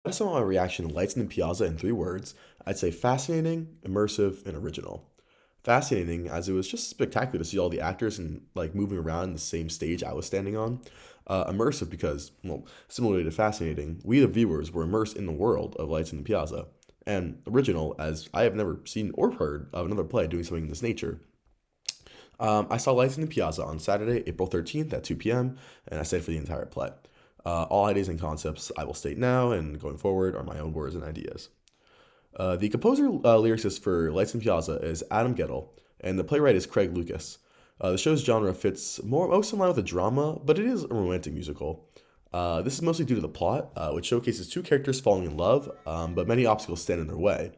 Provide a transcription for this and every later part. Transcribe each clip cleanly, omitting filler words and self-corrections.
To sum up my reaction to Lights in the Piazza in three words, I'd say fascinating, immersive, and original. Fascinating, as it was just spectacular to see all the actors and like moving around the same stage I was standing on. Immersive because, well, similarly to fascinating, we the viewers were immersed in the world of Lights in the Piazza. And original, as I have never seen or heard of another play doing something in this nature. I saw Lights in the Piazza on Saturday, April 13th at 2 p.m., and I stayed for the entire play. All ideas and concepts I will state now and going forward are my own words and ideas. The composer lyricist for Lights in Piazza is Adam Gettle, and the playwright is Craig Lucas. The show's genre fits most in line with a drama, but it is a romantic musical. This is mostly due to the plot, which showcases two characters falling in love, but many obstacles stand in their way.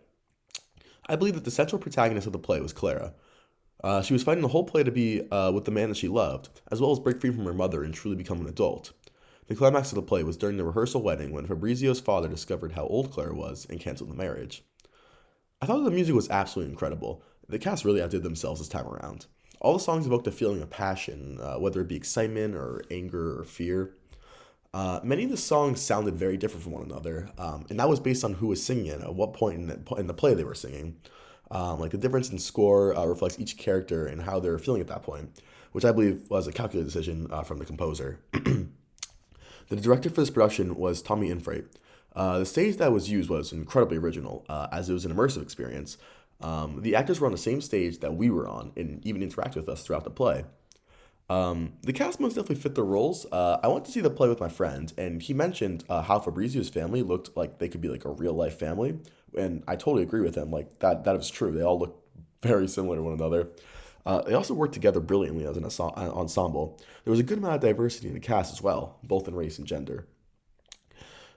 I believe that the central protagonist of the play was Clara. She was fighting the whole play to be with the man that she loved, as well as break free from her mother and truly become an adult. The climax of the play was during the rehearsal wedding when Fabrizio's father discovered how old Clara was and canceled the marriage. I thought the music was absolutely incredible. The cast really outdid themselves this time around. All the songs evoked a feeling of passion, whether it be excitement or anger or fear. Many of the songs sounded very different from one another, and that was based on who was singing it, at what point in the play they were singing. Like the difference in score reflects each character and how they're feeling at that point, which I believe was a calculated decision from the composer. The director for this production was Tommy Infrate. The stage that was used was incredibly original, as it was an immersive experience. The actors were on the same stage that we were on and even interacted with us throughout the play. The cast most definitely fit their roles. I went to see the play with my friend, and he mentioned how Fabrizio's family looked like they could be like a real life family, and I totally agree with him. Like that is true. They all look very similar to one another. They also worked together brilliantly as an ensemble. There was a good amount of diversity in the cast as well, both in race and gender.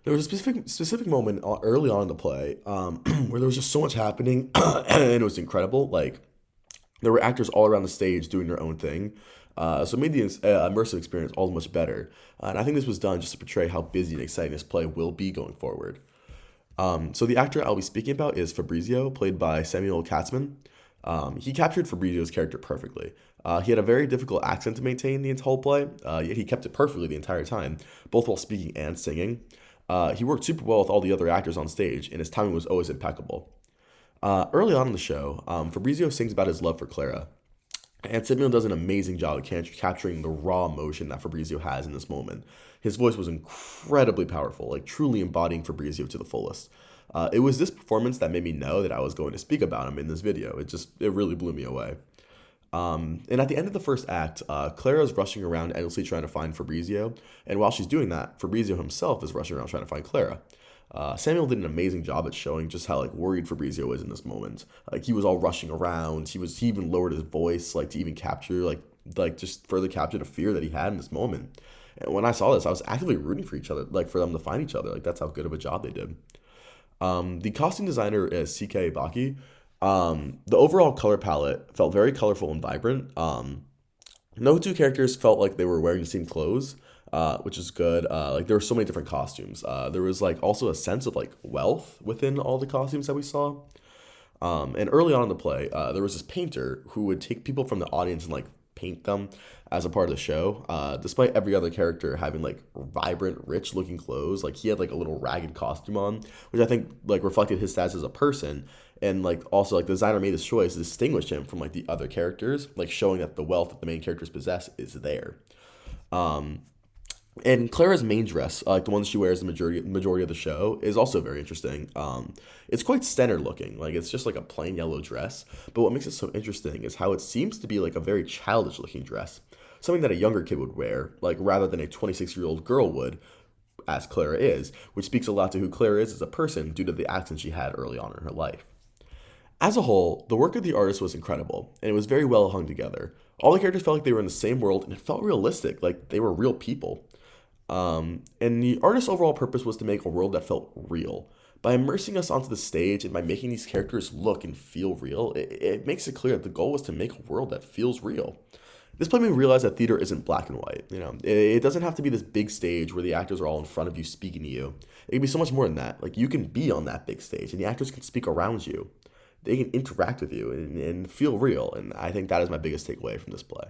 There was a specific moment early on in the play where there was just so much happening, and it was incredible. Like there were actors all around the stage doing their own thing, so it made the immersive experience all the much better. And I think this was done just to portray how busy and exciting this play will be going forward. So the actor I'll be speaking about is Fabrizio, played by Samuel Katzman. He captured Fabrizio's character perfectly. He had a very difficult accent to maintain the whole play, yet he kept it perfectly the entire time, both while speaking and singing. He worked super well with all the other actors on stage, and his timing was always impeccable. Early on in the show, Fabrizio sings about his love for Clara, and Samuel does an amazing job of capturing the raw emotion that Fabrizio has in this moment. His voice was incredibly powerful, like truly embodying Fabrizio to the fullest. It was this performance that made me know that I was going to speak about him in this video. It really blew me away. And at the end of the first act, Clara is rushing around endlessly trying to find Fabrizio, and while she's doing that, Fabrizio himself is rushing around trying to find Clara. Samuel did an amazing job at showing just how like worried Fabrizio is in this moment. Like he was all rushing around. He even lowered his voice like to even capture like just further capture the fear that he had in this moment. And when I saw this, I was actively rooting for each other, like for them to find each other. Like that's how good of a job they did. The costume designer is CK Baki. The overall color palette felt very colorful and vibrant. No two characters felt like they were wearing the same clothes, which is good. Like there were so many different costumes. There was like also a sense of like wealth within all the costumes that we saw. And early on in the play, there was this painter who would take people from the audience and like paint them as a part of the show. Despite every other character having like vibrant, rich looking clothes, like he had like a little ragged costume on, which I think like reflected his status as a person. And like also like the designer made this choice to distinguish him from like the other characters, like showing that the wealth that the main characters possess is there. Um, and Clara's main dress, like the one she wears the majority of the show, is also very interesting. It's quite standard looking, like it's just like a plain yellow dress. But what makes it so interesting is how it seems to be like a very childish looking dress, something that a younger kid would wear, like rather than a 26-year-old girl would, as Clara is, which speaks a lot to who Clara is as a person due to the accent she had early on in her life. As a whole, the work of the artist was incredible, and it was very well hung together. All the characters felt like they were in the same world, and it felt realistic, like they were real people. And the artist's overall purpose was to make a world that felt real. By immersing us onto the stage and by making these characters look and feel real, it makes it clear that the goal was to make a world that feels real. This made me realize that theater isn't black and white. It doesn't have to be this big stage where the actors are all in front of you speaking to you. It can be so much more than that. Like you can be on that big stage, and the actors can speak around you. They can interact with you and feel real. And I think that is my biggest takeaway from this play.